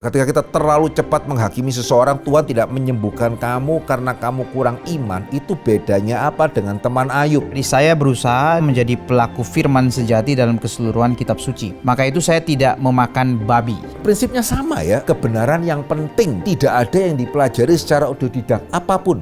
Ketika kita terlalu cepat menghakimi seseorang, Tuhan tidak menyembuhkan kamu karena kamu kurang iman. Itu bedanya apa dengan teman Ayub? Jadi saya berusaha menjadi pelaku firman sejati dalam keseluruhan kitab suci. Maka itu saya tidak memakan babi. Prinsipnya sama ya, kebenaran yang penting. Tidak ada yang dipelajari secara otodidak apapun.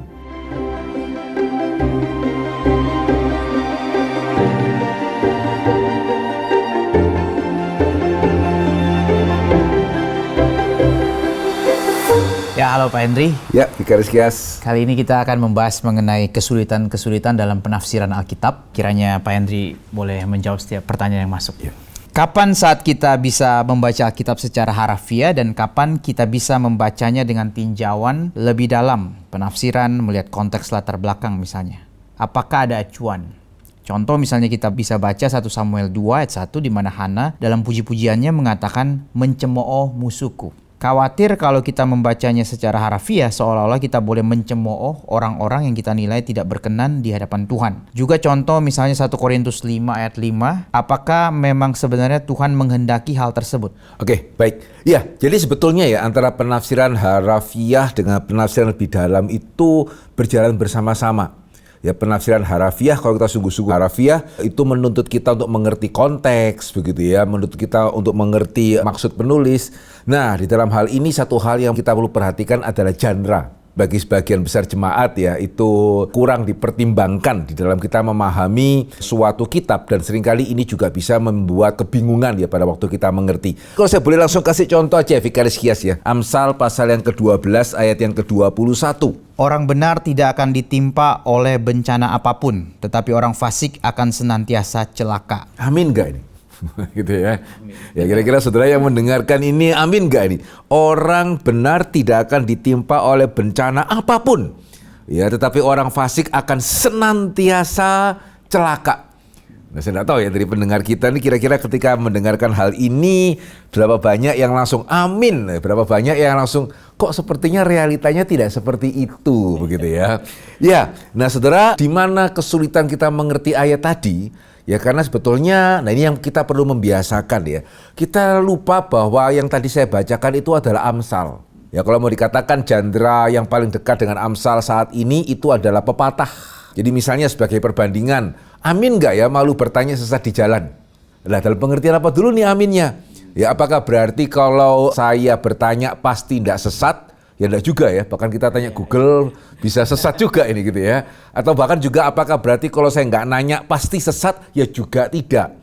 Ya, halo Pak Henry. Ya, Vikaris Kias. Kali ini kita akan membahas mengenai kesulitan-kesulitan dalam penafsiran Alkitab. Kiranya Pak Henry boleh menjawab setiap pertanyaan yang masuk. Ya. Kapan saat kita bisa membaca Alkitab secara harafiah dan kapan kita bisa membacanya dengan tinjauan lebih dalam, penafsiran melihat konteks latar belakang misalnya? Apakah ada acuan? Contoh misalnya kita bisa baca 1 Samuel 2 ayat 1 di mana Hana dalam puji-pujiannya mengatakan mencemooh musuhku. Khawatir kalau kita membacanya secara harafiah seolah-olah kita boleh mencemooh orang-orang yang kita nilai tidak berkenan di hadapan Tuhan. Juga contoh misalnya 1 Korintus 5 ayat 5, apakah memang sebenarnya Tuhan menghendaki hal tersebut? Oke, baik. Ya, jadi sebetulnya ya antara penafsiran harafiah dengan penafsiran lebih dalam itu berjalan bersama-sama. Ya, penafsiran harafiah, kalau kita sungguh-sungguh harafiah, itu menuntut kita untuk mengerti konteks, begitu ya, menuntut kita untuk mengerti maksud penulis. Nah, di dalam hal ini satu hal yang kita perlu perhatikan adalah genre. Bagi sebagian besar jemaat ya, itu kurang dipertimbangkan di dalam kita memahami suatu kitab, dan seringkali ini juga bisa membuat kebingungan ya pada waktu kita mengerti. Kalau saya boleh langsung kasih contoh aja, Vikaris Kias ya. Amsal pasal yang ke-12 ayat yang ke-21. Orang benar tidak akan ditimpa oleh bencana apapun, tetapi orang fasik akan senantiasa celaka. Amin gak ini? Gitu ya. Ya, kira-kira saudara yang mendengarkan ini amin gak ini? Orang benar tidak akan ditimpa oleh bencana apapun. Ya, tetapi orang fasik akan senantiasa celaka. Nah, saya tidak tahu ya dari pendengar kita ini kira-kira ketika mendengarkan hal ini berapa banyak yang langsung amin, berapa banyak yang langsung kok sepertinya realitanya tidak seperti itu, begitu ya. Ya, nah saudara, di mana kesulitan kita mengerti ayat tadi? Ya karena sebetulnya, nah ini yang kita perlu membiasakan ya. Kita lupa bahwa yang tadi saya bacakan itu adalah Amsal. Ya kalau mau dikatakan genre yang paling dekat dengan Amsal saat ini itu adalah pepatah. Jadi misalnya sebagai perbandingan, amin nggak ya malu bertanya sesat di jalan? Nah dalam pengertian apa dulu nih aminnya? Ya apakah berarti kalau saya bertanya pasti tidak sesat? Ya enggak juga ya, bahkan kita tanya Google bisa sesat juga ini gitu ya. Atau bahkan juga apakah berarti kalau saya nggak nanya pasti sesat? Ya juga tidak.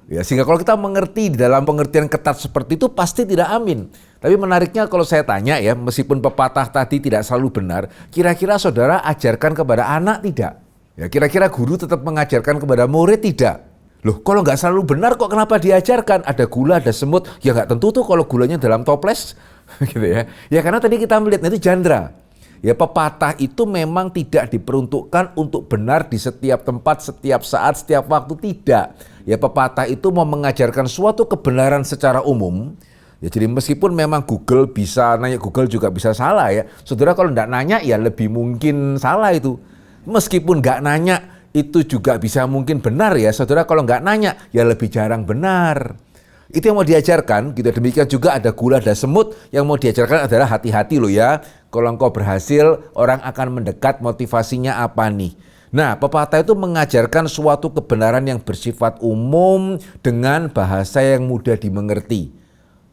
Ya, sehingga kalau kita mengerti di dalam pengertian ketat seperti itu pasti tidak amin. Tapi menariknya kalau saya tanya ya, meskipun pepatah tadi tidak selalu benar, kira-kira saudara ajarkan kepada anak tidak? Ya, kira-kira guru tetap mengajarkan kepada murid tidak? Loh, kalau nggak selalu benar kok kenapa diajarkan? Ada gula, ada semut, ya nggak tentu tuh kalau gulanya dalam toples. Gitu ya. Ya karena tadi kita melihat itu genre. Ya pepatah itu memang tidak diperuntukkan untuk benar di setiap tempat, setiap saat, setiap waktu, tidak. Ya pepatah itu mau mengajarkan suatu kebenaran secara umum. Ya jadi meskipun memang Google bisa nanya, Google juga bisa salah ya. Saudara kalau nggak nanya ya lebih mungkin salah itu. Meskipun nggak nanya itu juga bisa mungkin benar ya. Saudara kalau nggak nanya ya lebih jarang benar. Itu yang mau diajarkan, gitu. Demikian juga ada gula, ada semut. Yang mau diajarkan adalah hati-hati loh ya. Kalau engkau berhasil, orang akan mendekat, motivasinya apa nih? Nah, pepatah itu mengajarkan suatu kebenaran yang bersifat umum dengan bahasa yang mudah dimengerti.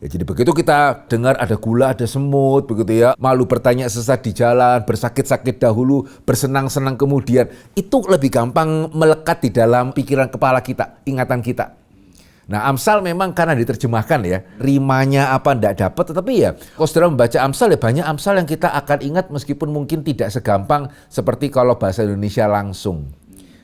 Ya, jadi begitu kita dengar ada gula, ada semut, begitu ya. Malu bertanya sesat di jalan, bersakit-sakit dahulu, bersenang-senang kemudian. Itu lebih gampang melekat di dalam pikiran kepala kita, ingatan kita. Nah Amsal memang karena diterjemahkan ya, rimanya apa enggak dapat, tetapi ya kalau saudara membaca Amsal ya banyak Amsal yang kita akan ingat meskipun mungkin tidak segampang seperti kalau bahasa Indonesia langsung.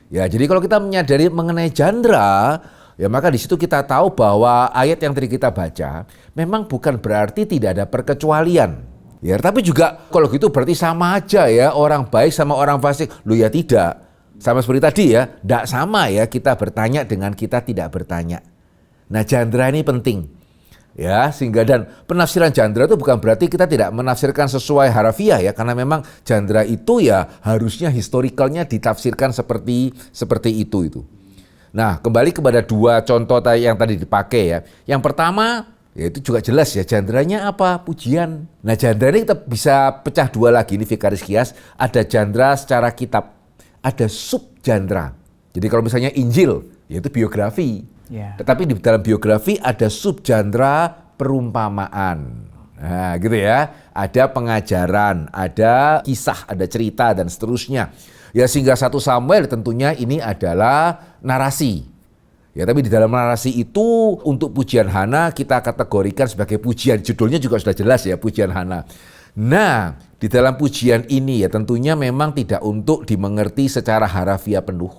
Ya jadi kalau kita menyadari mengenai genre, ya maka di situ kita tahu bahwa ayat yang tadi kita baca memang bukan berarti tidak ada perkecualian. Ya tapi juga kalau gitu berarti sama aja ya orang baik sama orang fasik. Loh ya tidak, sama seperti tadi ya, enggak sama ya kita bertanya dengan kita tidak bertanya. Nah, genre ini penting. Ya, sehingga dan penafsiran genre itu bukan berarti kita tidak menafsirkan sesuai harafiah ya, karena memang genre itu ya harusnya historicalnya ditafsirkan seperti itu. Nah, kembali kepada dua contoh yang tadi dipakai ya. Yang pertama, Ya itu juga jelas ya, jandranya apa? Pujian. Nah jandra ini kita bisa pecah dua lagi, ini Vicaris Kias. Ada jandra secara kitab, ada subjandra. Jadi kalau misalnya Injil, yaitu biografi. Ya. Tetapi di dalam biografi ada subjandra perumpamaan. Nah gitu ya, ada pengajaran, ada kisah, ada cerita dan seterusnya. Ya sehingga 1 Samuel tentunya ini adalah narasi. Ya tapi di dalam narasi itu untuk pujian Hana kita kategorikan sebagai pujian. Judulnya juga sudah jelas ya, pujian Hana. Nah di dalam pujian ini ya tentunya memang tidak untuk dimengerti secara harafiah penuh.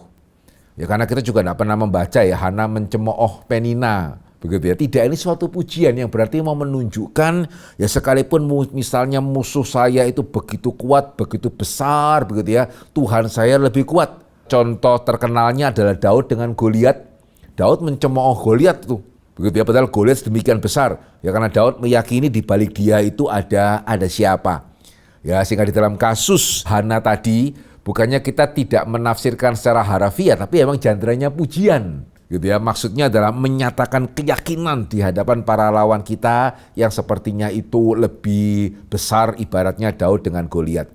Ya karena kita juga tidak pernah membaca ya Hana mencemooh Penina. Begitu ya, tidak, ini suatu pujian yang berarti mau menunjukkan ya sekalipun misalnya musuh saya itu begitu kuat, begitu besar begitu ya, Tuhan saya lebih kuat. Contoh terkenalnya adalah Daud dengan Goliat. Daud mencemooh Goliat tuh, begitu ya, padahal Goliat sedemikian besar. Ya karena Daud meyakini di balik dia itu ada siapa. Ya sehingga di dalam kasus Hana tadi, bukannya kita tidak menafsirkan secara harafiah, tapi emang jandranya pujian. Gitu ya, maksudnya adalah menyatakan keyakinan di hadapan para lawan kita yang sepertinya itu lebih besar, ibaratnya Daud dengan Goliat.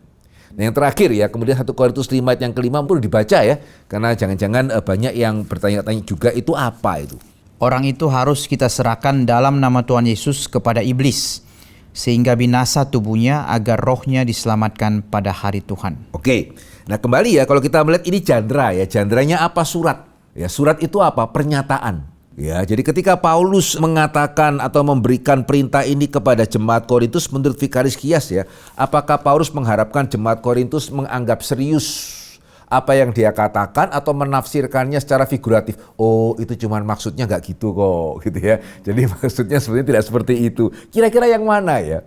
Nah yang terakhir ya, kemudian 1 Korintus 5 ayat yang kelima perlu dibaca ya, karena jangan-jangan banyak yang bertanya-tanya juga itu apa itu. Orang itu harus kita serahkan dalam nama Tuhan Yesus kepada iblis, sehingga binasa tubuhnya agar rohnya diselamatkan pada hari Tuhan. Oke, nah kembali ya kalau kita melihat ini jandra ya, jandranya apa? Surat. Ya surat itu apa? Pernyataan. Ya, jadi ketika Paulus mengatakan atau memberikan perintah ini kepada jemaat Korintus menurut Vicaris Kias ya, apakah Paulus mengharapkan jemaat Korintus menganggap serius apa yang dia katakan atau menafsirkannya secara figuratif? Oh, itu cuman maksudnya nggak gitu kok, gitu ya. Jadi maksudnya sebenarnya tidak seperti itu. Kira-kira yang mana ya?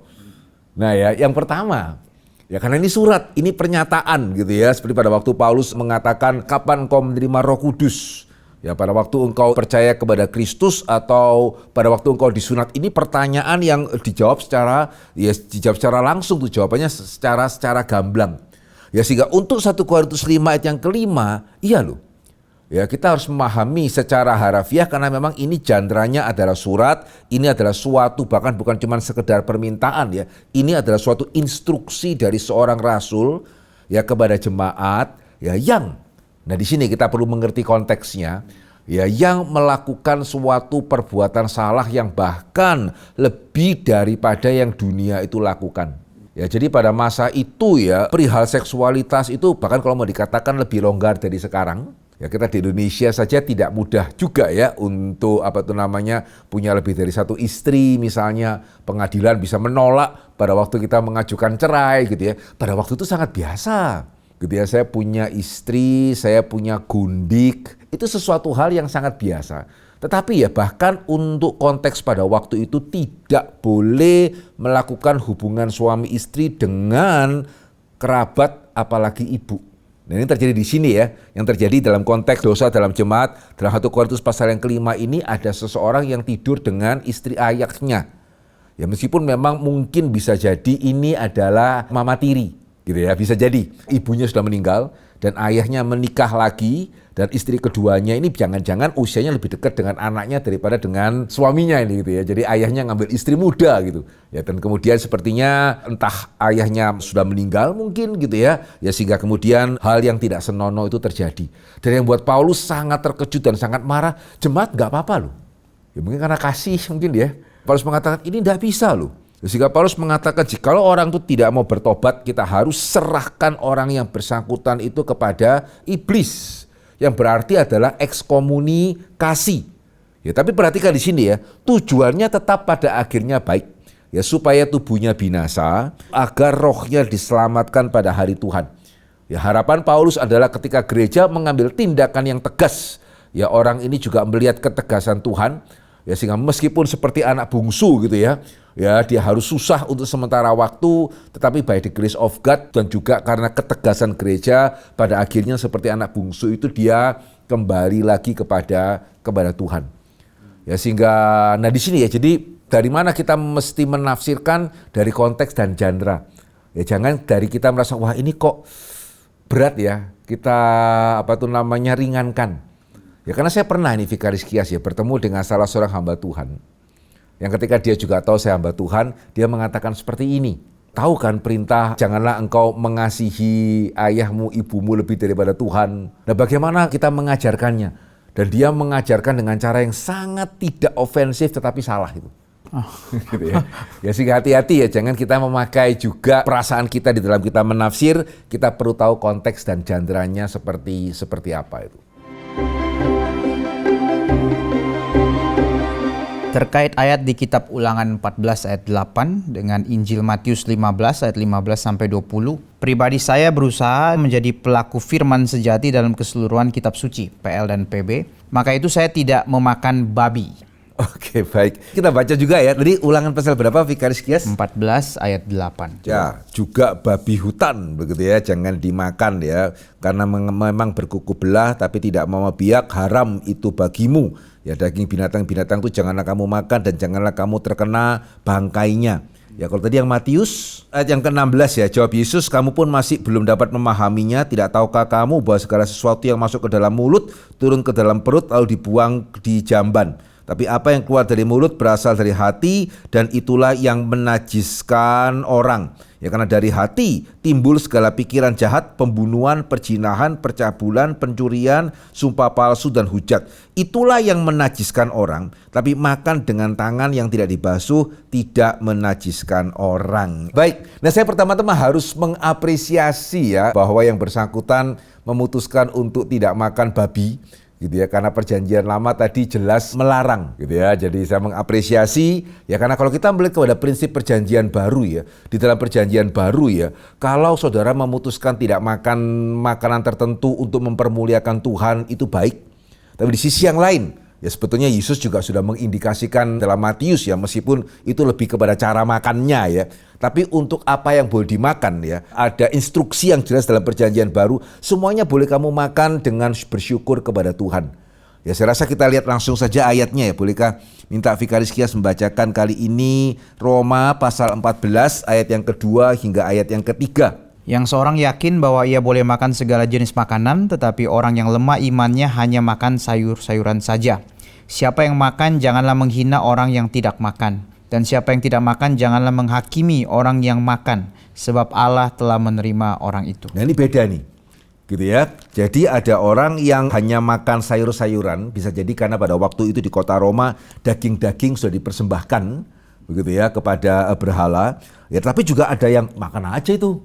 Nah ya, yang pertama, ya karena ini surat, ini pernyataan gitu ya. Seperti pada waktu Paulus mengatakan kapan engkau menerima Roh Kudus? Ya pada waktu engkau percaya kepada Kristus atau pada waktu engkau disunat, ini pertanyaan yang dijawab secara langsung tuh, jawabannya secara gamblang. Ya sehingga untuk 1 Korintus 5 ayat yang kelima, iya loh. Ya kita harus memahami secara harafiah karena memang ini jandranya adalah surat, ini adalah suatu bahkan bukan cuma sekedar permintaan ya. Ini adalah suatu instruksi dari seorang rasul ya kepada jemaat ya yang, nah di sini kita perlu mengerti konteksnya ya, yang melakukan suatu perbuatan salah yang bahkan lebih daripada yang dunia itu lakukan. Ya jadi pada masa itu ya perihal seksualitas itu bahkan kalau mau dikatakan lebih longgar dari sekarang. Ya kita di Indonesia saja tidak mudah juga ya untuk punya lebih dari satu istri misalnya, pengadilan bisa menolak pada waktu kita mengajukan cerai gitu ya. Pada waktu itu sangat biasa. Gitu ya, saya punya istri, saya punya gundik, itu sesuatu hal yang sangat biasa. Tetapi ya bahkan untuk konteks pada waktu itu tidak boleh melakukan hubungan suami istri dengan kerabat apalagi ibu. Nah ini terjadi di sini ya, yang terjadi dalam konteks dosa dalam jemaat. Dalam 1 Korintus pasal yang kelima ini ada seseorang yang tidur dengan istri ayahnya. Ya meskipun memang mungkin bisa jadi ini adalah mama tiri. Gitu ya, bisa jadi ibunya sudah meninggal dan ayahnya menikah lagi dan istri keduanya ini jangan-jangan usianya lebih dekat dengan anaknya daripada dengan suaminya ini gitu ya. Jadi ayahnya ngambil istri muda gitu. Ya dan kemudian sepertinya entah ayahnya sudah meninggal mungkin gitu ya. Ya sehingga kemudian hal yang tidak senonoh itu terjadi. Dan yang buat Paulus sangat terkejut dan sangat marah, jemaat nggak apa-apa loh. Ya mungkin karena kasih mungkin ya. Paulus mengatakan ini nggak bisa loh. Sehingga Paulus mengatakan jikalau orang itu tidak mau bertobat, kita harus serahkan orang yang bersangkutan itu kepada iblis. Yang berarti adalah ekskomunikasi. Ya, tapi perhatikan di sini ya, tujuannya tetap pada akhirnya baik. Ya, supaya tubuhnya binasa, agar rohnya diselamatkan pada hari Tuhan. Ya, harapan Paulus adalah ketika gereja mengambil tindakan yang tegas, ya orang ini juga melihat ketegasan Tuhan. Ya sehingga meskipun seperti anak bungsu gitu ya, ya dia harus susah untuk sementara waktu, tetapi by the grace of God dan juga karena ketegasan gereja pada akhirnya seperti anak bungsu itu dia kembali lagi kepada Tuhan. Ya sehingga nah di sini ya, jadi dari mana kita mesti menafsirkan dari konteks dan genre. Ya jangan dari kita merasa wah ini kok berat ya, kita ringankan. Ya karena saya pernah ini Vicaris Kias ya bertemu dengan salah seorang hamba Tuhan. Yang ketika dia juga tahu saya hamba Tuhan, dia mengatakan seperti ini. Tahu kan perintah, janganlah engkau mengasihi ayahmu, ibumu lebih daripada Tuhan. Nah bagaimana kita mengajarkannya? Dan dia mengajarkan dengan cara yang sangat tidak ofensif tetapi salah itu. Gitu ya. Ya sehingga hati-hati ya, jangan kita memakai juga perasaan kita di dalam kita menafsir. Kita perlu tahu konteks dan jandranya seperti apa itu. Terkait ayat di kitab Ulangan 14 ayat 8 dengan Injil Matius 15 ayat 15 sampai 20, pribadi saya berusaha menjadi pelaku firman sejati dalam keseluruhan kitab suci, PL dan PB. Maka itu saya tidak memakan babi. Oke, baik. Kita baca juga ya. Tadi Ulangan pasal berapa, Vikaris Kias? 14 ayat 8. Ya, juga babi hutan begitu ya, jangan dimakan ya. Karena memang berkuku belah tapi tidak mau biak, haram itu bagimu. Ya, daging binatang-binatang itu janganlah kamu makan dan janganlah kamu terkena bangkainya. Ya, kalau tadi yang Matius ayat yang ke-16 ya, jawab Yesus, kamu pun masih belum dapat memahaminya, tidak tahukah kamu bahwa segala sesuatu yang masuk ke dalam mulut turun ke dalam perut lalu dibuang di jamban. Tapi apa yang keluar dari mulut berasal dari hati dan itulah yang menajiskan orang. Ya karena dari hati timbul segala pikiran jahat, pembunuhan, perzinahan, percabulan, pencurian, sumpah palsu dan hujat. Itulah yang menajiskan orang. Tapi makan dengan tangan yang tidak dibasuh tidak menajiskan orang. Baik, nah saya pertama-tama harus mengapresiasi ya bahwa yang bersangkutan memutuskan untuk tidak makan babi. Gitu ya, karena perjanjian lama tadi jelas melarang gitu ya. Jadi saya mengapresiasi ya, karena kalau kita melihat kepada prinsip perjanjian baru ya, di dalam perjanjian baru ya, kalau saudara memutuskan tidak makan makanan tertentu untuk mempermuliakan Tuhan itu baik. Tapi di sisi yang lain ya, sebetulnya Yesus juga sudah mengindikasikan dalam Matius ya, meskipun itu lebih kepada cara makannya ya. Tapi untuk apa yang boleh dimakan ya, ada instruksi yang jelas dalam perjanjian baru, semuanya boleh kamu makan dengan bersyukur kepada Tuhan. Ya saya rasa kita lihat langsung saja ayatnya ya, bolehkah minta Vikaris Kias membacakan kali ini Roma pasal 14 ayat yang kedua hingga ayat yang ketiga. Yang seorang yakin bahwa ia boleh makan segala jenis makanan, tetapi orang yang lemah imannya hanya makan sayur-sayuran saja. Siapa yang makan janganlah menghina orang yang tidak makan. Dan siapa yang tidak makan janganlah menghakimi orang yang makan, sebab Allah telah menerima orang itu. Nah ini beda nih, gitu ya. Jadi ada orang yang hanya makan sayur-sayuran, bisa jadi karena pada waktu itu di kota Roma daging-daging sudah dipersembahkan, begitu ya, kepada berhala. Ya tapi juga ada yang makan aja itu.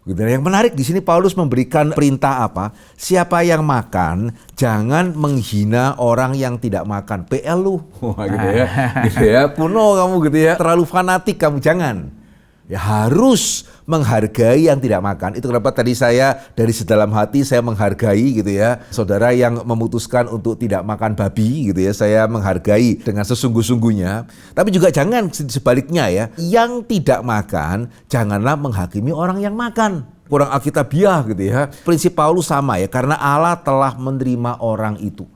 Gitu. Yang menarik di sini Paulus memberikan perintah apa? Siapa yang makan jangan menghina orang yang tidak makan. PL lu, gitu ya, gitu ya. Kuno kamu gitu ya, terlalu fanatik kamu, jangan. Ya harus menghargai yang tidak makan. Itu kenapa tadi saya dari sedalam hati saya menghargai gitu ya, saudara yang memutuskan untuk tidak makan babi gitu ya, saya menghargai dengan sesungguh-sungguhnya. Tapi juga jangan sebaliknya ya, yang tidak makan janganlah menghakimi orang yang makan. Kurang alkitabiah gitu ya. Prinsip Paulus sama ya, karena Allah telah menerima orang itu.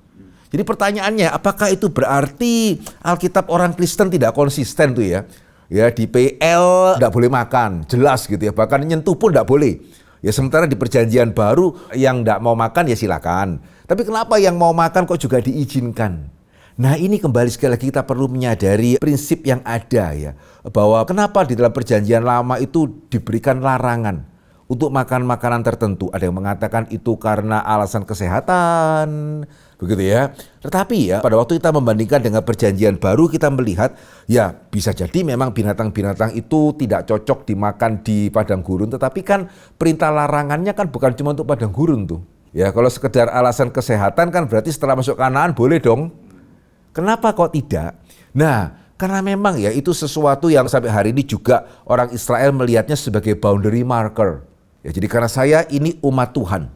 Jadi pertanyaannya, apakah itu berarti Alkitab orang Kristen tidak konsisten tuh ya? Ya di PL tidak boleh makan, jelas gitu ya, bahkan nyentuh pun tidak boleh. Ya sementara di perjanjian baru yang tidak mau makan ya silakan. Tapi kenapa yang mau makan kok juga diizinkan? Nah ini kembali sekali lagi kita perlu menyadari prinsip yang ada ya, bahwa kenapa di dalam perjanjian lama itu diberikan larangan untuk makan makanan tertentu. Ada yang mengatakan itu karena alasan kesehatan, begitu ya. Tetapi ya pada waktu kita membandingkan dengan perjanjian baru, kita melihat ya bisa jadi memang binatang-binatang itu tidak cocok dimakan di padang gurun. Tetapi kan perintah larangannya kan bukan cuma untuk padang gurun tuh. Ya kalau sekedar alasan kesehatan kan berarti setelah masuk Kanaan boleh dong. Kenapa kok tidak? Nah karena memang ya itu sesuatu yang sampai hari ini juga orang Israel melihatnya sebagai boundary marker. Ya, jadi karena saya ini umat Tuhan,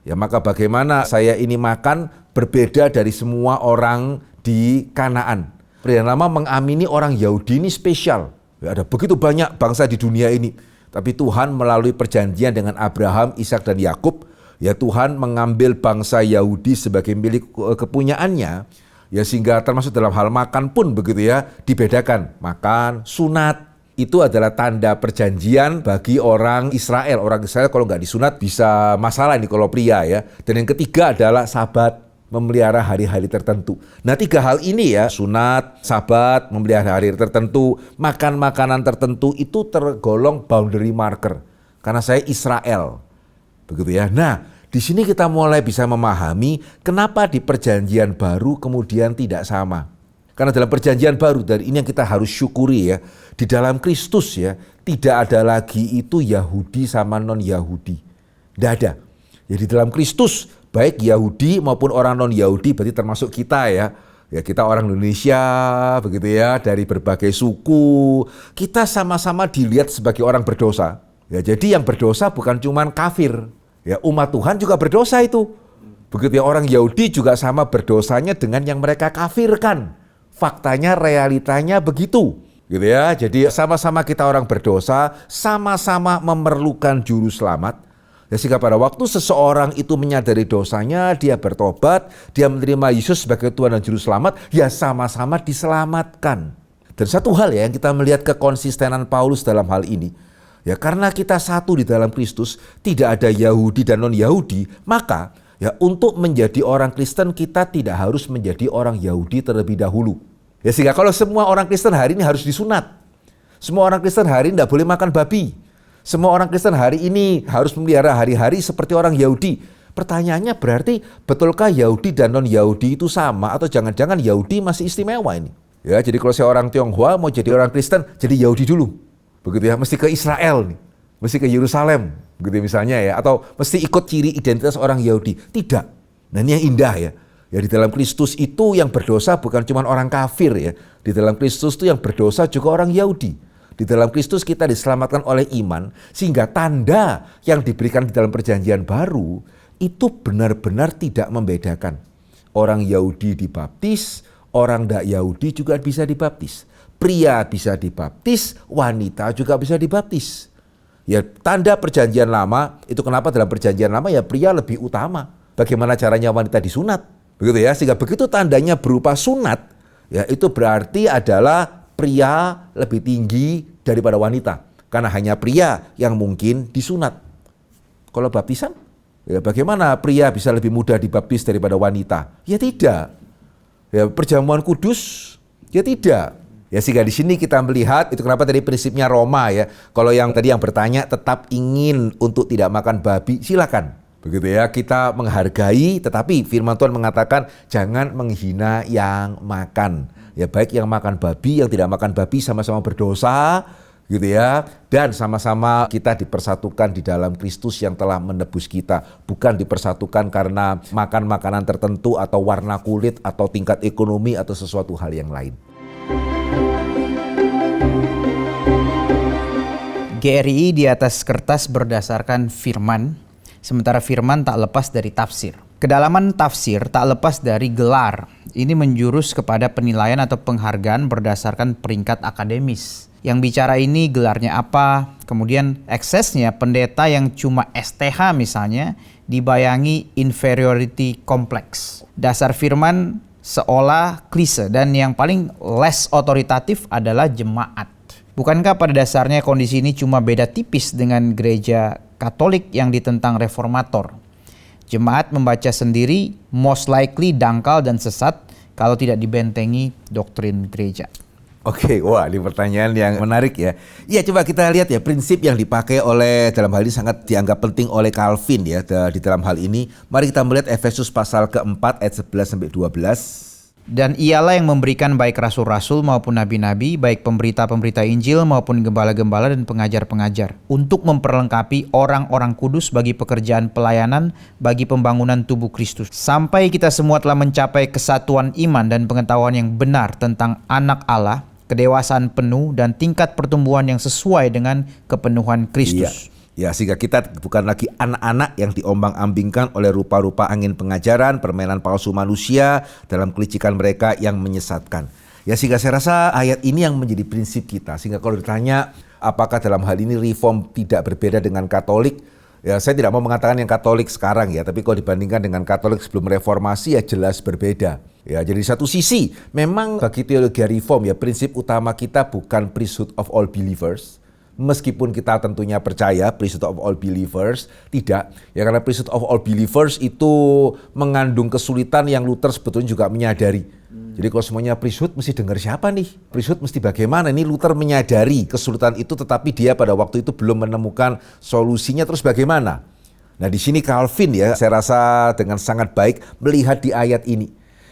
ya maka bagaimana saya ini makan berbeda dari semua orang di Kanaan. Perjanjian Lama mengamini orang Yahudi ini spesial. Ya, ada begitu banyak bangsa di dunia ini. Tapi Tuhan melalui perjanjian dengan Abraham, Ishak dan Yakub, ya Tuhan mengambil bangsa Yahudi sebagai milik kepunyaannya. Ya sehingga termasuk dalam hal makan pun begitu ya, dibedakan. Makan, sunat. Itu adalah tanda perjanjian bagi orang Israel. Orang Israel kalau nggak disunat bisa masalah ini kalau pria ya. Dan yang ketiga adalah Sabat. memelihara hari-hari tertentu. Nah 3 hal ini ya, sunat, sabat, memelihara hari tertentu, makan makanan tertentu itu tergolong boundary marker. Karena saya Israel. Begitu ya. Nah, di sini kita mulai bisa memahami kenapa di perjanjian baru kemudian tidak sama. Karena dalam perjanjian baru, dan ini yang kita harus syukuri ya, di dalam Kristus ya, tidak ada lagi itu Yahudi sama non-Yahudi. Tidak ada. Ya di dalam Kristus, baik Yahudi maupun orang non-Yahudi, berarti termasuk kita ya. Ya kita orang Indonesia, begitu ya, dari berbagai suku. Kita sama-sama dilihat sebagai orang berdosa. Ya jadi yang berdosa bukan cuma kafir. Ya umat Tuhan juga berdosa itu. Begitu ya, orang Yahudi juga sama berdosanya dengan yang mereka kafirkan. Faktanya, realitanya begitu. Gitu ya. Jadi sama-sama kita orang berdosa, sama-sama memerlukan juru selamat. Ya, sehingga pada waktu seseorang itu menyadari dosanya, dia bertobat, dia menerima Yesus sebagai Tuhan dan Juru Selamat, ya sama-sama diselamatkan. Dan satu hal ya yang kita melihat kekonsistenan Paulus dalam hal ini, ya karena kita satu di dalam Kristus, tidak ada Yahudi dan non-Yahudi, maka ya untuk menjadi orang Kristen kita tidak harus menjadi orang Yahudi terlebih dahulu. Ya sehingga kalau semua orang Kristen hari ini harus disunat, semua orang Kristen hari ini tidak boleh makan babi, semua orang Kristen hari ini harus memelihara hari-hari seperti orang Yahudi. Pertanyaannya berarti betulkah Yahudi dan non-Yahudi itu sama atau jangan-jangan Yahudi masih istimewa ini? Ya, jadi kalau saya orang Tionghoa mau jadi orang Kristen, jadi Yahudi dulu. Begitu ya, mesti ke Israel nih. Mesti ke Yerusalem, begitu misalnya ya, atau mesti ikut ciri identitas orang Yahudi. Tidak. Nah, ini yang indah ya. Ya di dalam Kristus itu yang berdosa bukan cuma orang kafir ya. Di dalam Kristus itu yang berdosa juga orang Yahudi. Di dalam Kristus kita diselamatkan oleh iman, sehingga tanda yang diberikan di dalam perjanjian baru itu benar-benar tidak membedakan. Orang Yahudi dibaptis, orang tidak Yahudi juga bisa dibaptis. Pria bisa dibaptis, wanita juga bisa dibaptis. Ya tanda perjanjian lama, itu kenapa dalam perjanjian lama ya pria lebih utama. Bagaimana caranya wanita disunat? Begitu ya, sehingga begitu tandanya berupa sunat, ya itu berarti adalah pria lebih tinggi daripada wanita. Karena hanya pria yang mungkin disunat. Kalau baptisan, ya bagaimana pria bisa lebih mudah dibaptis daripada wanita? Ya tidak. Ya perjamuan kudus, ya tidak. Ya sehingga di sini kita melihat itu kenapa tadi prinsipnya Roma ya. Kalau yang tadi yang bertanya tetap ingin untuk tidak makan babi, silakan. Begitu ya, kita menghargai, tetapi firman Tuhan mengatakan jangan menghina yang makan. Ya baik yang makan babi, yang tidak makan babi sama-sama berdosa, gitu ya. Dan sama-sama kita dipersatukan di dalam Kristus yang telah menebus kita. Bukan dipersatukan karena makan makanan tertentu atau warna kulit atau tingkat ekonomi atau sesuatu hal yang lain. GRI di atas kertas berdasarkan firman, sementara firman tak lepas dari tafsir. Kedalaman tafsir tak lepas dari gelar. Ini menjurus kepada penilaian atau penghargaan berdasarkan peringkat akademis. Yang bicara ini gelarnya apa, kemudian eksesnya pendeta yang cuma STH misalnya, dibayangi inferiority complex. Dasar firman seolah klise dan yang paling less otoritatif adalah jemaat. Bukankah pada dasarnya kondisi ini cuma beda tipis dengan gereja Katolik yang ditentang reformator? Jemaat membaca sendiri most likely dangkal dan sesat kalau tidak dibentengi doktrin gereja. Oke, wah ini pertanyaan yang menarik ya. Ya coba kita lihat ya prinsip yang dipakai oleh dalam hal ini sangat dianggap penting oleh Calvin ya di dalam hal ini. Mari kita melihat Efesus pasal keempat ayat 11 sampai 12. Dan ialah yang memberikan baik rasul-rasul maupun nabi-nabi, baik pemberita-pemberita Injil maupun gembala-gembala dan pengajar-pengajar, untuk memperlengkapi orang-orang kudus bagi pekerjaan pelayanan, bagi pembangunan tubuh Kristus. Sampai kita semua telah mencapai kesatuan iman dan pengetahuan yang benar tentang anak Allah, kedewasaan penuh dan tingkat pertumbuhan yang sesuai dengan kepenuhan Kristus. Ya, sehingga kita bukan lagi anak-anak yang diombang-ambingkan oleh rupa-rupa angin pengajaran, permainan palsu manusia dalam kelicikan mereka yang menyesatkan. Ya, sehingga saya rasa ayat ini yang menjadi prinsip kita. Sehingga kalau ditanya apakah dalam hal ini reform tidak berbeda dengan Katolik, ya saya tidak mau mengatakan yang Katolik sekarang ya, tapi kalau dibandingkan dengan Katolik sebelum reformasi ya jelas berbeda. Ya, jadi satu sisi memang bagi teologi reform ya prinsip utama kita bukan priesthood of all believers. Meskipun kita tentunya percaya priesthood of all believers, tidak. Ya karena priesthood of all believers itu mengandung kesulitan yang Luther sebetulnya juga menyadari. Jadi kalau semuanya priesthood mesti dengar siapa nih? Priesthood mesti bagaimana? Ini Luther menyadari kesulitan itu, tetapi dia pada waktu itu belum menemukan solusinya. Terus bagaimana? Nah di sini Calvin ya, saya rasa dengan sangat baik melihat di ayat ini.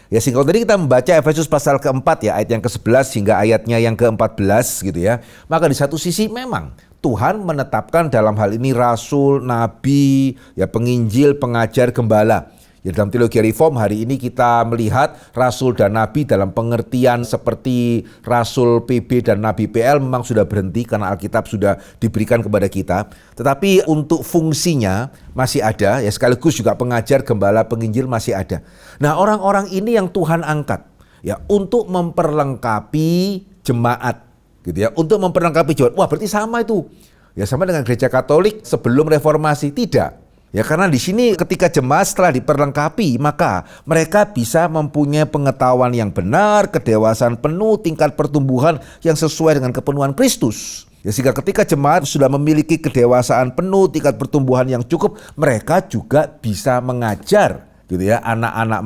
Ya sehingga tadi kita membaca Efesus pasal keempat ya, ayat yang ke-11 hingga ayatnya yang ke-14 gitu ya. Maka di satu sisi memang Tuhan menetapkan dalam hal ini rasul, nabi, ya penginjil, pengajar, gembala. Ya dalam teologi reform hari ini kita melihat rasul dan nabi dalam pengertian seperti rasul PB dan nabi PL memang sudah berhenti karena Alkitab sudah diberikan kepada kita. Tetapi untuk fungsinya masih ada, ya sekaligus juga pengajar, gembala, penginjil masih ada. Nah orang-orang ini yang Tuhan angkat ya untuk memperlengkapi jemaat gitu ya, untuk memperlengkapi jemaat. Wah berarti sama itu. Ya sama dengan gereja Katolik sebelum reformasi, tidak. Ya karena di sini ketika jemaat setelah diperlengkapi, maka mereka bisa mempunyai pengetahuan yang benar, kedewasaan penuh, tingkat pertumbuhan yang sesuai dengan kepenuhan Kristus. Ya sehingga ketika jemaat sudah memiliki kedewasaan penuh, tingkat pertumbuhan yang cukup, mereka juga bisa mengajar gitu ya, anak-anak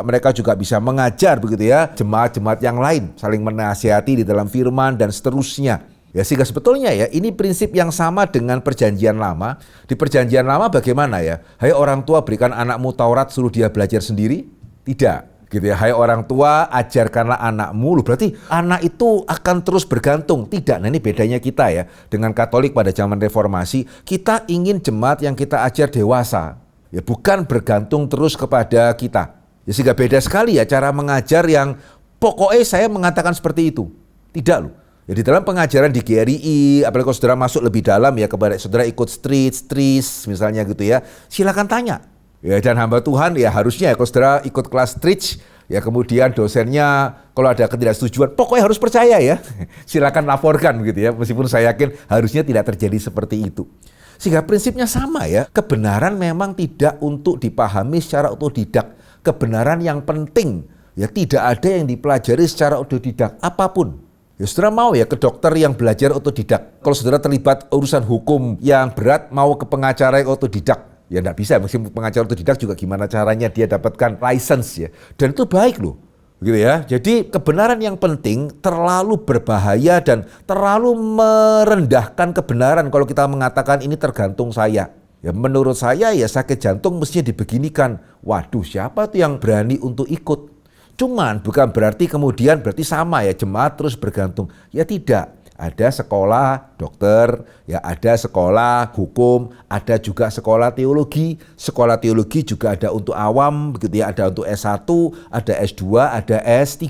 mereka juga bisa mengajar begitu ya, jemaat-jemaat yang lain, saling menasihati di dalam firman dan seterusnya. Ya sehingga sebetulnya ya ini prinsip yang sama dengan perjanjian lama. Di perjanjian lama bagaimana ya? Hai orang tua berikan anakmu Taurat suruh dia belajar sendiri? Tidak. Gitu ya. Hai orang tua ajarkanlah anakmu. Loh, berarti anak itu akan terus bergantung. Tidak. Nah ini bedanya kita ya. Dengan Katolik pada zaman reformasi. Kita ingin jemaat yang kita ajar dewasa. Ya bukan bergantung terus kepada kita. Ya sehingga beda sekali ya cara mengajar yang pokoknya saya mengatakan seperti itu. Tidak loh. Ya, di dalam pengajaran di GRI, apalagi kalau saudara masuk lebih dalam ya, kepada saudara ikut streets misalnya gitu ya, silakan tanya. Ya dan hamba Tuhan ya harusnya ya, kalau saudara ikut kelas streets ya, kemudian dosennya kalau ada ketidaksetujuan, pokoknya harus percaya ya. Silakan laporkan gitu ya, meskipun saya yakin harusnya tidak terjadi seperti itu. Sehingga prinsipnya sama ya, kebenaran memang tidak untuk dipahami secara otodidak. Kebenaran yang penting ya tidak ada yang dipelajari secara otodidak apapun. Ya saudara mau ya ke dokter yang belajar otodidak. Kalau saudara terlibat urusan hukum yang berat mau ke pengacara yang otodidak. Ya enggak bisa, meskipun pengacara otodidak juga gimana caranya dia dapatkan license ya. Dan itu baik loh. Gitu ya. Jadi kebenaran yang penting terlalu berbahaya dan terlalu merendahkan kebenaran kalau kita mengatakan ini tergantung saya. Ya menurut saya ya sakit jantung mestinya dibeginikan. Waduh siapa tuh yang berani untuk ikut? Cuman bukan berarti kemudian berarti sama ya jemaat terus bergantung. Ya tidak. Ada sekolah dokter, ya ada sekolah hukum, ada juga sekolah teologi. Sekolah teologi juga ada untuk awam, begitu ya, ada untuk S1, ada S2, ada S3.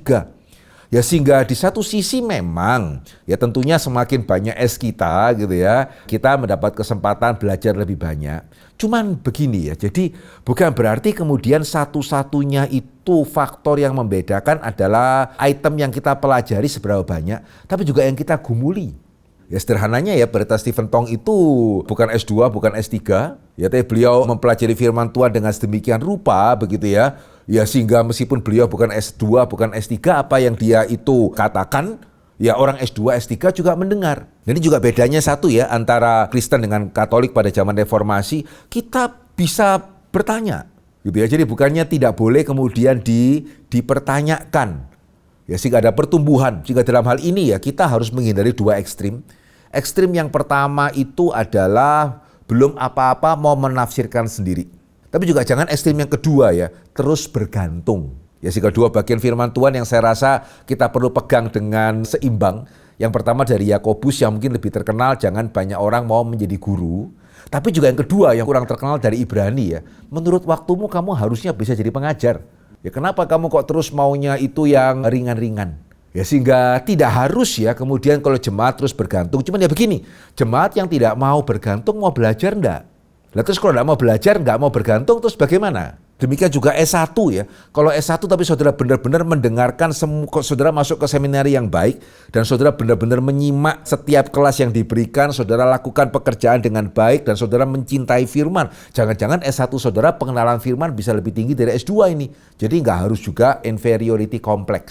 Ya sehingga di satu sisi memang ya tentunya semakin banyak S kita gitu ya, kita mendapat kesempatan belajar lebih banyak. Cuman begini ya, jadi bukan berarti kemudian satu-satunya itu faktor yang membedakan adalah item yang kita pelajari seberapa banyak, tapi juga yang kita gumuli. Ya sederhananya ya, Pendeta Stephen Tong itu bukan S2, bukan S3, ya tapi beliau mempelajari firman Tuhan dengan sedemikian rupa begitu ya. Ya sehingga meskipun beliau bukan S2, bukan S3, apa yang dia itu katakan, ya orang S2, S3 juga mendengar. Dan ini juga bedanya satu ya antara Kristen dengan Katolik pada zaman reformasi, kita bisa bertanya. Gitu ya. Jadi bukannya tidak boleh kemudian dipertanyakan. Ya sehingga ada pertumbuhan. Sehingga dalam hal ini ya kita harus menghindari dua ekstrim. Ekstrim yang pertama itu adalah belum apa-apa mau menafsirkan sendiri. Tapi juga jangan ekstrim yang kedua ya, terus bergantung. Ya sehingga dua bagian firman Tuhan yang saya rasa kita perlu pegang dengan seimbang. Yang pertama dari Yakobus yang mungkin lebih terkenal, jangan banyak orang mau menjadi guru. Tapi juga yang kedua yang kurang terkenal dari Ibrani ya, menurut waktumu kamu harusnya bisa jadi pengajar. Ya kenapa kamu kok terus maunya itu yang ringan-ringan? Ya sehingga tidak harus ya kemudian kalau jemaat terus bergantung. Cuman ya begini, jemaat yang tidak mau bergantung mau belajar enggak? Nah terus kalau nggak mau belajar, nggak mau bergantung, terus bagaimana? Demikian juga S1 ya. Kalau S1 tapi saudara benar-benar mendengarkan, saudara masuk ke seminari yang baik, dan saudara benar-benar menyimak setiap kelas yang diberikan, saudara lakukan pekerjaan dengan baik, dan saudara mencintai firman. Jangan-jangan S1 saudara pengenalan firman bisa lebih tinggi dari S2 ini. Jadi nggak harus juga inferiority complex.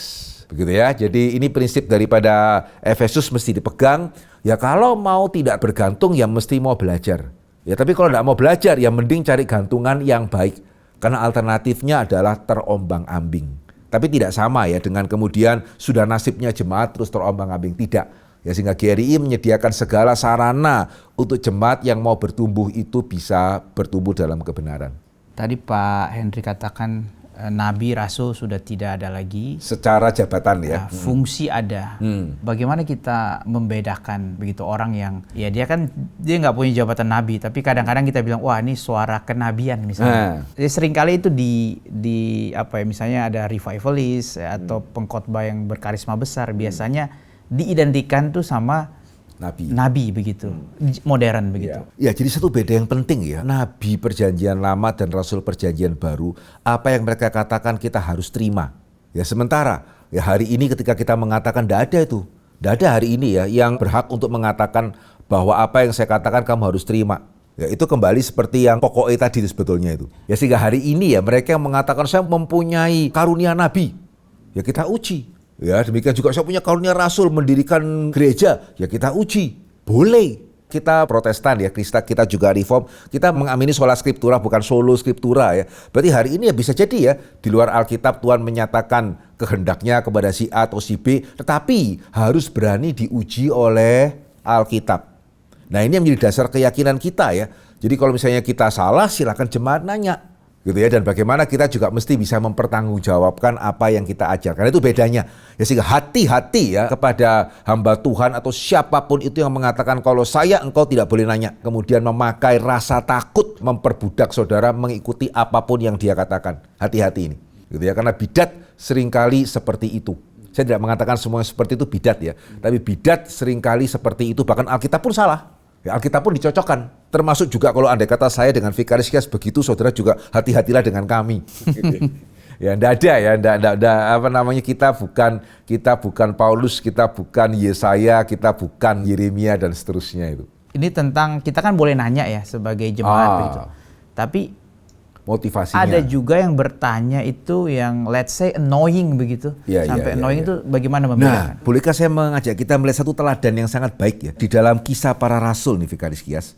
Begitu ya. Jadi ini prinsip daripada Efesus mesti dipegang. Ya kalau mau tidak bergantung ya mesti mau belajar. Ya tapi kalau nggak mau belajar ya mending cari gantungan yang baik. Karena alternatifnya adalah terombang-ambing. Tapi tidak sama ya dengan kemudian sudah nasibnya jemaat terus terombang-ambing. Tidak. Ya sehingga GRI menyediakan segala sarana untuk jemaat yang mau bertumbuh itu bisa bertumbuh dalam kebenaran. Tadi Pak Henry katakan Nabi, Rasul sudah tidak ada lagi. Secara jabatan ya. Nah, fungsi ada. Bagaimana kita membedakan begitu orang yang ya dia nggak punya jabatan Nabi, tapi kadang-kadang kita bilang wah ini suara kenabian misalnya. Jadi seringkali itu di apa ya, misalnya ada revivalist atau pengkhotbah yang berkarisma besar biasanya diidentikan tuh sama Nabi begitu, modern begitu. Ya, jadi satu beda yang penting ya. Nabi Perjanjian Lama dan Rasul Perjanjian Baru, apa yang mereka katakan kita harus terima. Ya sementara, ya hari ini ketika kita mengatakan tidak ada itu. Tidak ada hari ini ya yang berhak untuk mengatakan bahwa apa yang saya katakan kamu harus terima. Ya itu kembali seperti yang pokoknya tadi sebetulnya itu. Ya sehingga hari ini ya mereka yang mengatakan saya mempunyai karunia Nabi. Ya kita uji. Ya demikian juga saya punya karunia rasul mendirikan gereja, ya kita uji, boleh. Kita Protestan ya, kita juga Reform, kita mengamini sola scriptura bukan solo scriptura ya. Berarti hari ini ya bisa jadi ya, di luar Alkitab Tuhan menyatakan kehendaknya kepada si A atau si B, tetapi harus berani diuji oleh Alkitab. Nah ini yang menjadi dasar keyakinan kita ya. Jadi kalau misalnya kita salah silakan jemaat nanya. Gitu ya, dan bagaimana kita juga mesti bisa mempertanggungjawabkan apa yang kita ajarkan. Itu bedanya. Ya sehingga hati-hati ya kepada hamba Tuhan atau siapapun itu yang mengatakan kalau saya engkau tidak boleh nanya. Kemudian memakai rasa takut memperbudak saudara mengikuti apapun yang dia katakan. Hati-hati ini. Gitu ya, karena bidat seringkali seperti itu. Saya tidak mengatakan semua seperti itu bidat ya. Tapi bidat seringkali seperti itu, bahkan Alkitab pun salah. Ya, Alkitab pun dicocokkan, termasuk juga kalau andai kata saya dengan Vikaris Kias begitu, saudara juga hati-hatilah dengan kami. Ya, enggak ada ya, enggak apa namanya, kita bukan Paulus, kita bukan Yesaya, kita bukan Yeremia dan seterusnya itu. Ini tentang kita kan boleh nanya ya sebagai jemaat begitu. Tapi motivasinya. Ada juga yang bertanya itu yang let's say annoying begitu. Sampai annoying itu bagaimana membedakan? Nah, bolehkah saya mengajak kita melihat satu teladan yang sangat baik ya di dalam Kisah Para Rasul nih Vikaris Kias.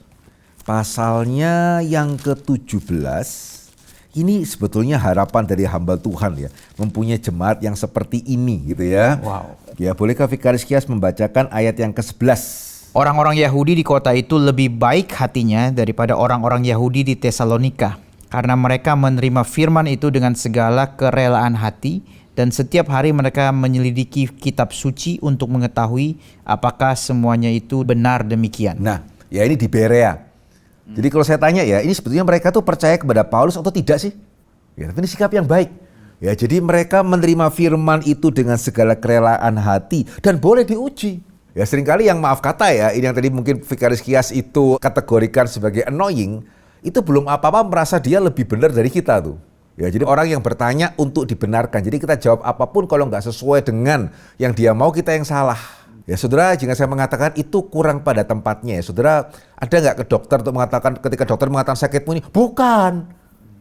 Pasalnya yang ke-17. Ini sebetulnya harapan dari hamba Tuhan ya, mempunyai jemaat yang seperti ini gitu ya. Wow. Ya, bolehkah Vikaris Kias membacakan ayat yang ke-11? Orang-orang Yahudi di kota itu lebih baik hatinya daripada orang-orang Yahudi di Tesalonika. Karena mereka menerima firman itu dengan segala kerelaan hati dan setiap hari mereka menyelidiki kitab suci untuk mengetahui apakah semuanya itu benar demikian. Nah, ya ini di Berea. Jadi kalau saya tanya ya, ini sebetulnya mereka tuh percaya kepada Paulus atau tidak sih? Ya, tapi ini sikap yang baik. Ya, jadi mereka menerima firman itu dengan segala kerelaan hati dan boleh diuji. Ya, seringkali yang maaf kata ya, ini yang tadi mungkin Vikaris Kias itu kategorikan sebagai annoying. Itu belum apa-apa merasa dia lebih benar dari kita tuh. Ya, jadi orang yang bertanya untuk dibenarkan. Jadi kita jawab apapun kalau nggak sesuai dengan yang dia mau, kita yang salah. Ya saudara, jika saya mengatakan itu kurang pada tempatnya ya. Saudara, ada nggak ke dokter untuk mengatakan ketika dokter mengatakan sakitmu ini? Bukan.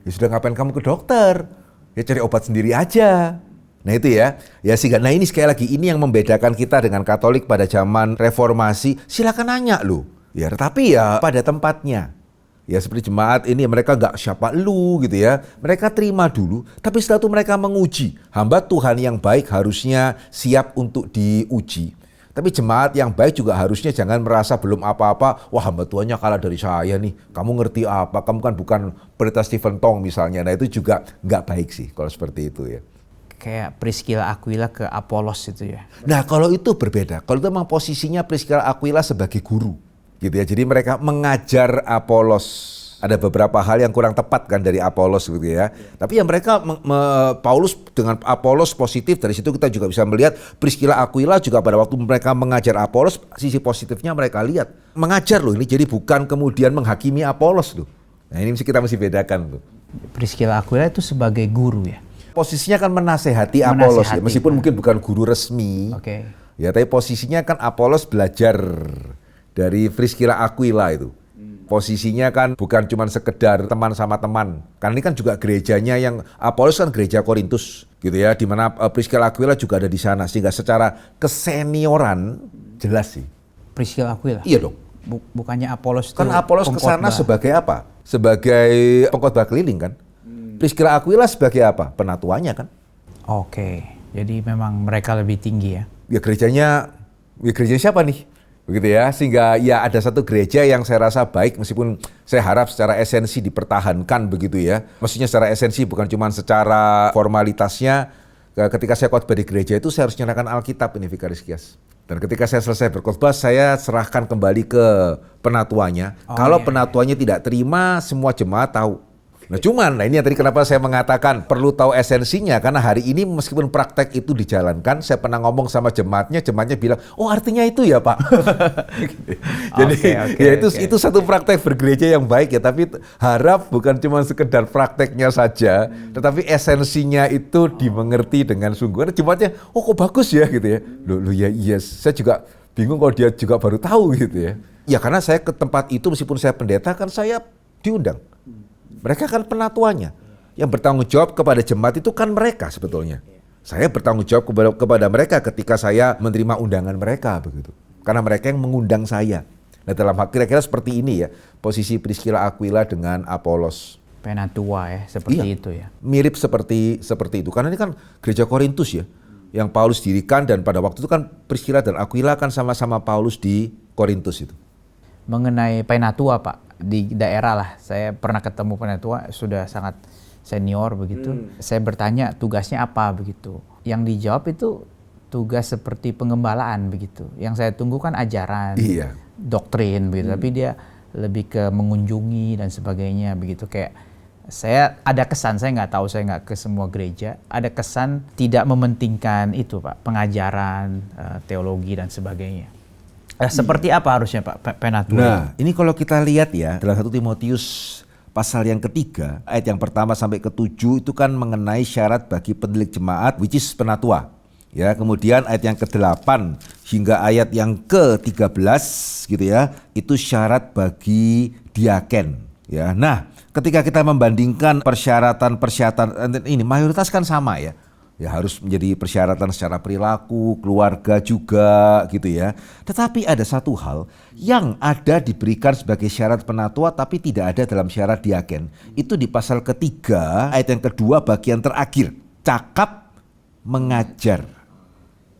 Ya sudah, ngapain kamu ke dokter? Ya cari obat sendiri aja. Nah itu ya. Ya sehingga, nah ini sekali lagi, ini yang membedakan kita dengan Katolik pada zaman reformasi. Silakan nanya loh. Ya tetapi ya pada tempatnya. Ya seperti jemaat ini mereka nggak siapa lu gitu ya. Mereka terima dulu, tapi setelah itu mereka menguji. Hamba Tuhan yang baik harusnya siap untuk diuji. Tapi jemaat yang baik juga harusnya jangan merasa belum apa-apa. Wah, hamba Tuhannya kalah dari saya nih. Kamu ngerti apa? Kamu kan bukan Pendeta Stephen Tong misalnya. Nah itu juga nggak baik sih kalau seperti itu ya. Kayak Priscilla Aquila ke Apolos itu ya. Nah kalau itu berbeda. Kalau itu memang posisinya Priscilla Aquila sebagai guru. Gitu ya. Jadi mereka mengajar Apolos. Ada beberapa hal yang kurang tepat kan dari Apolos gitu ya. Tapi yang mereka Paulus dengan Apolos positif, dari situ kita juga bisa melihat Priscilla Aquila juga pada waktu mereka mengajar Apolos, sisi positifnya mereka lihat. Mengajar loh ini, jadi bukan kemudian menghakimi Apolos loh. Nah ini kita mesti bedakan tuh. Priscilla Aquila itu sebagai guru ya? Posisinya kan menasehati Apolos ya, meskipun mungkin bukan guru resmi. Oke. Ya, tapi posisinya kan Apolos belajar dari Priscilla Aquila itu. Posisinya kan bukan cuma sekedar teman sama teman. Kan ini kan juga gerejanya yang Apolos kan gereja Korintus gitu ya, di mana Priscilla Aquila juga ada di sana, sehingga secara kesenioran jelas sih. Priscilla Aquila? Iya dong. Bukannya Apolos Kan Apolos ke sana sebagai apa? Sebagai pengkhotbah keliling kan. Priscilla Aquila sebagai apa? Penatuanya kan. Oke. Jadi memang mereka lebih tinggi ya. Ya gerejanya siapa nih? Begitu ya, sehingga ya ada satu gereja yang saya rasa baik, meskipun saya harap secara esensi dipertahankan begitu ya. Maksudnya secara esensi, bukan cuma secara formalitasnya. Ketika saya khotbah di gereja itu saya harus nyalakan Alkitab ini, Vikaris Kias. Dan ketika saya selesai berkhotbah, saya serahkan kembali ke penatuanya. Kalau penatuanya tidak terima, semua jemaat tahu. Nah ini yang tadi kenapa saya mengatakan perlu tahu esensinya, karena hari ini meskipun praktek itu dijalankan, saya pernah ngomong sama jemaatnya bilang, oh artinya itu ya Pak. Jadi itu satu praktek bergereja yang baik ya, tapi harap bukan cuma sekedar prakteknya saja, tetapi esensinya itu dimengerti dengan sungguh. Karena jemaatnya, oh kok bagus ya gitu ya. Loh ya yes, saya juga bingung kalau dia juga baru tahu gitu ya. Ya karena saya ke tempat itu meskipun saya pendeta kan saya diundang. Mereka kan penatuannya. Yang bertanggung jawab kepada jemaat itu kan mereka sebetulnya. Saya bertanggung jawab kepada mereka ketika saya menerima undangan mereka begitu. Karena mereka yang mengundang saya. Nah dalam hal kira-kira seperti ini ya, posisi Priscilla Aquila dengan Apolos. Penatua ya, seperti itu ya. Mirip seperti itu. Karena ini kan gereja Korintus ya, yang Paulus dirikan, dan pada waktu itu kan Priscilla dan Aquila kan sama-sama Paulus di Korintus itu. Mengenai penatua Pak, di daerah lah, saya pernah ketemu penatua sudah sangat senior begitu. Saya bertanya tugasnya apa begitu. Yang dijawab itu tugas seperti pengembalaan begitu. Yang saya tunggu kan ajaran, doktrin begitu. Tapi dia lebih ke mengunjungi dan sebagainya begitu. Kayak saya ada kesan, saya nggak ke semua gereja, ada kesan tidak mementingkan itu Pak, pengajaran, teologi dan sebagainya. Seperti apa harusnya Pak penatua? Nah, ini kalau kita lihat ya, dalam 1 Timotius pasal yang ketiga, ayat yang pertama sampai ke-7 itu kan mengenai syarat bagi penilik jemaat, which is penatua. Ya, kemudian ayat yang ke-8 hingga ayat yang ke-13 gitu ya, itu syarat bagi diaken. Ya, nah, ketika kita membandingkan persyaratan ini mayoritas kan sama ya. Ya harus menjadi persyaratan secara perilaku, keluarga juga gitu ya. Tetapi ada satu hal yang ada diberikan sebagai syarat penatua tapi tidak ada dalam syarat diaken. Itu di pasal ketiga ayat yang kedua bagian terakhir. Cakap mengajar.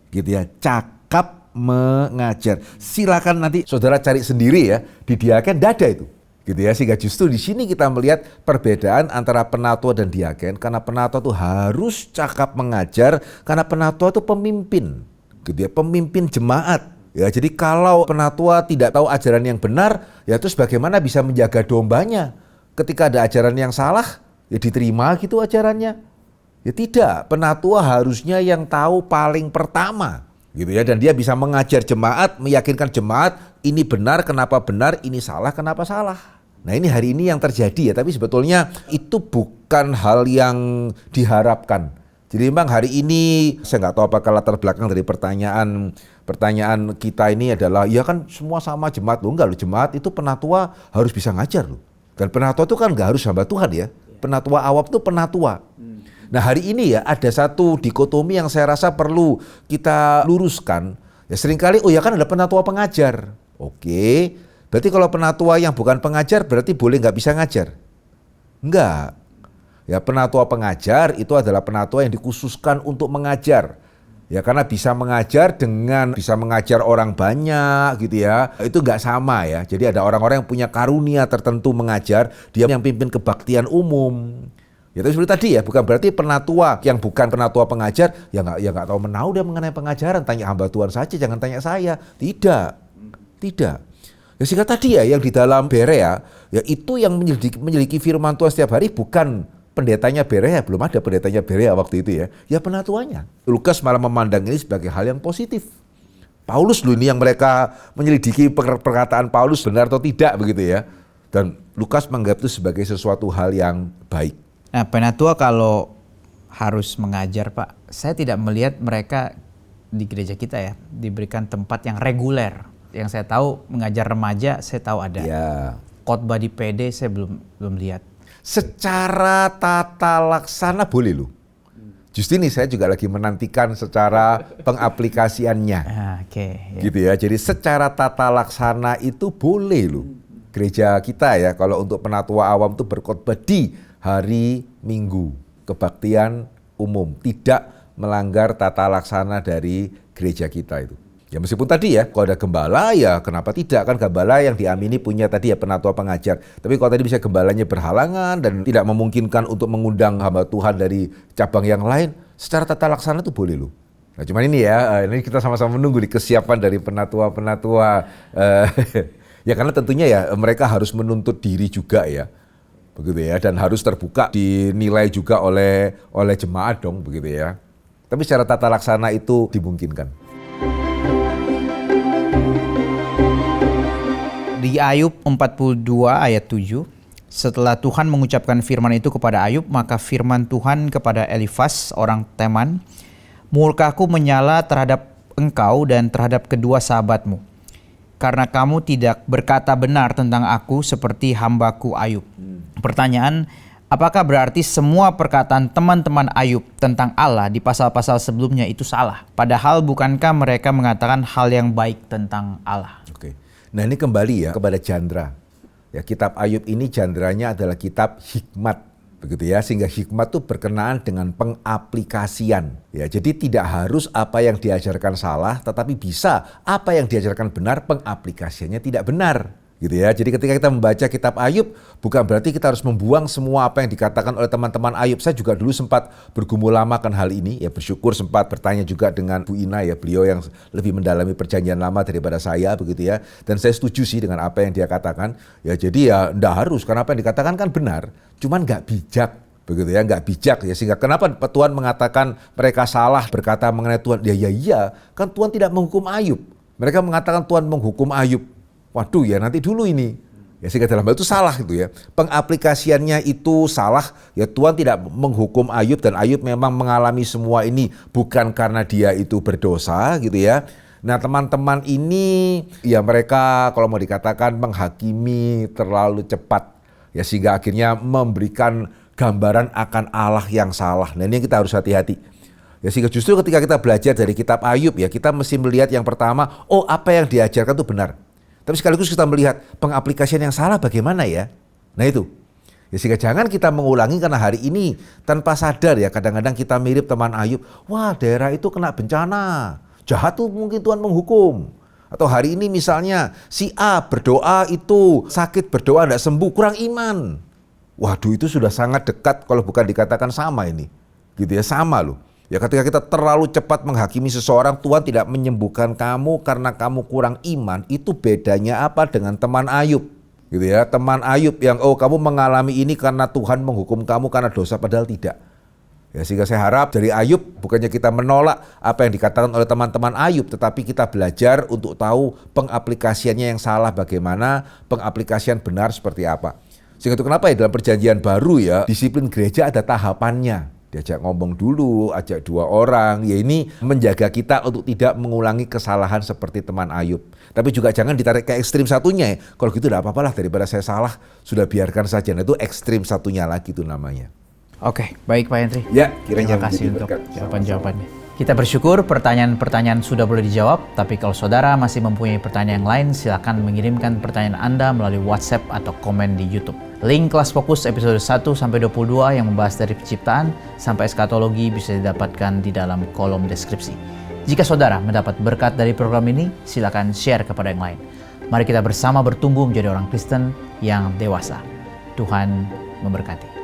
Gitu ya, cakap mengajar. Silakan nanti saudara cari sendiri ya, di diaken tidak ada itu. Gitu ya, sehingga justru di sini kita melihat perbedaan antara penatua dan diaken, karena penatua itu harus cakap mengajar, karena penatua itu pemimpin, gitu ya, pemimpin jemaat. Ya, jadi kalau penatua tidak tahu ajaran yang benar, ya terus bagaimana bisa menjaga dombanya? Ketika ada ajaran yang salah, ya diterima gitu ajarannya. Ya tidak, penatua harusnya yang tahu paling pertama, gitu ya, dan dia bisa mengajar jemaat, meyakinkan jemaat ini benar, kenapa benar, ini salah, kenapa salah. Nah ini hari ini yang terjadi ya, tapi sebetulnya itu bukan hal yang diharapkan. Jadi memang hari ini saya nggak tahu apakah latar belakang dari pertanyaan kita ini adalah ya kan semua sama jemaat. Loh enggak loh, jemaat itu penatua harus bisa ngajar loh. Dan penatua itu kan nggak harus hamba Tuhan ya. Penatua awam itu penatua. Nah hari ini ya ada satu dikotomi yang saya rasa perlu kita luruskan. Ya seringkali ya kan ada penatua pengajar. Oke. Berarti kalau penatua yang bukan pengajar berarti boleh nggak bisa ngajar? Enggak. Ya penatua pengajar itu adalah penatua yang dikhususkan untuk mengajar. Ya karena bisa mengajar bisa mengajar orang banyak gitu ya. Itu nggak sama ya. Jadi ada orang-orang yang punya karunia tertentu mengajar, dia yang pimpin kebaktian umum. Ya itu seperti tadi ya, bukan berarti penatua yang bukan penatua pengajar ya nggak tahu menau dia mengenai pengajaran, tanya hamba Tuhan saja, jangan tanya saya. Tidak. Ya sehingga tadi ya yang di dalam Berea ya itu yang menyelidiki firman Tuhan setiap hari bukan pendetanya Berea, belum ada pendetanya Berea waktu itu ya. Ya penatuanya. Lukas malah memandang ini sebagai hal yang positif. Paulus loh ini yang mereka menyelidiki perkataan Paulus benar atau tidak begitu ya. Dan Lukas menganggap itu sebagai sesuatu hal yang baik. Nah, penatua kalau harus mengajar, Pak, saya tidak melihat mereka di gereja kita ya diberikan tempat yang reguler. Yang saya tahu mengajar remaja, saya tahu ada. Ya. Khotbah di PD saya belum lihat. Secara tata laksana boleh loh. Justru ini saya juga lagi menantikan secara pengaplikasiannya. Oke. Gitu ya. Jadi secara tata laksana itu boleh loh. Gereja kita ya kalau untuk penatua awam itu berkhotbah di hari Minggu, kebaktian umum, tidak melanggar tata laksana dari gereja kita itu. Ya meskipun tadi ya, kalau ada gembala ya kenapa tidak, kan gembala yang diamini punya tadi ya penatua pengajar. Tapi kalau tadi bisa gembalanya berhalangan dan tidak memungkinkan untuk mengundang hamba Tuhan dari cabang yang lain, secara tata laksana itu boleh loh. Nah cuman ini ya, ini kita sama-sama menunggu di kesiapan dari penatua-penatua. Ya karena tentunya ya mereka harus menuntut diri juga ya. Begitu ya, dan harus terbuka dinilai juga oleh jemaat dong begitu ya. Tapi secara tata laksana itu dimungkinkan. Di Ayub 42 ayat 7, setelah Tuhan mengucapkan firman itu kepada Ayub, maka firman Tuhan kepada Elifas orang Teman, murkaku menyala terhadap engkau dan terhadap kedua sahabatmu, karena kamu tidak berkata benar tentang aku seperti hambaku Ayub. Pertanyaan, apakah berarti semua perkataan teman-teman Ayub tentang Allah di pasal-pasal sebelumnya itu salah? Padahal bukankah mereka mengatakan hal yang baik tentang Allah? Oke. Nah ini kembali ya kepada jandra. Ya kitab Ayub ini jandranya adalah kitab hikmat, begitu ya. Sehingga hikmat itu berkenaan dengan pengaplikasian. Ya jadi tidak harus apa yang diajarkan salah, tetapi bisa apa yang diajarkan benar, pengaplikasiannya tidak benar. Gitu ya. Jadi ketika kita membaca kitab Ayub, bukan berarti kita harus membuang semua apa yang dikatakan oleh teman-teman Ayub. Saya juga dulu sempat bergumul lama akan hal ini, ya bersyukur sempat bertanya juga dengan Bu Ina ya, beliau yang lebih mendalami perjanjian lama daripada saya begitu ya. Dan saya setuju sih dengan apa yang dia katakan. Ya jadi ya enggak harus, karena apa yang dikatakan kan benar, cuman enggak bijak. Begitu ya, enggak bijak ya, sehingga kenapa Tuhan mengatakan mereka salah berkata mengenai Tuhan? Ya, kan Tuhan tidak menghukum Ayub. Mereka mengatakan Tuhan menghukum Ayub. Waduh ya nanti dulu ini. Ya sehingga dalam hal itu salah gitu ya. Pengaplikasiannya itu salah. Ya Tuhan tidak menghukum Ayub dan Ayub memang mengalami semua ini bukan karena dia itu berdosa gitu ya. Nah teman-teman ini ya mereka kalau mau dikatakan menghakimi terlalu cepat. Ya sehingga akhirnya memberikan gambaran akan Allah yang salah. Nah ini yang kita harus hati-hati. Ya sehingga justru ketika kita belajar dari kitab Ayub ya kita mesti melihat yang pertama, oh apa yang diajarkan itu benar. Tapi sekaligus kita melihat pengaplikasian yang salah bagaimana ya. Nah itu. Ya sehingga jangan kita mengulangi karena hari ini tanpa sadar ya kadang-kadang kita mirip teman Ayub. Wah daerah itu kena bencana. Jahat tuh mungkin Tuhan menghukum. Atau hari ini misalnya si A berdoa itu sakit berdoa tidak sembuh kurang iman. Waduh itu sudah sangat dekat kalau bukan dikatakan sama ini. Gitu ya sama loh. Ya ketika kita terlalu cepat menghakimi seseorang, Tuhan tidak menyembuhkan kamu karena kamu kurang iman, itu bedanya apa dengan teman Ayub? Gitu ya, teman Ayub yang kamu mengalami ini karena Tuhan menghukum kamu karena dosa, padahal tidak. Ya sehingga saya harap dari Ayub bukannya kita menolak apa yang dikatakan oleh teman-teman Ayub, tetapi kita belajar untuk tahu pengaplikasiannya yang salah bagaimana, pengaplikasian benar seperti apa. Sehingga itu kenapa ya dalam perjanjian baru ya, disiplin gereja ada tahapannya. Diajak ngomong dulu, ajak 2 orang, ya ini menjaga kita untuk tidak mengulangi kesalahan seperti teman Ayub. Tapi juga jangan ditarik ke ekstrim satunya ya. Kalau gitu tidak apa-apa lah daripada saya salah, sudah biarkan saja. Nah itu ekstrim satunya lagi itu namanya. Oke, baik Pak Henry. Ya, kiranya terima kasih untuk berkat. jawaban-jawabannya. Kita bersyukur pertanyaan-pertanyaan sudah boleh dijawab, tapi kalau saudara masih mempunyai pertanyaan yang lain, silakan mengirimkan pertanyaan Anda melalui WhatsApp atau komen di YouTube. Link kelas fokus episode 1-22 yang membahas dari penciptaan sampai eskatologi bisa didapatkan di dalam kolom deskripsi. Jika saudara mendapat berkat dari program ini, silakan share kepada yang lain. Mari kita bersama bertumbuh menjadi orang Kristen yang dewasa. Tuhan memberkati.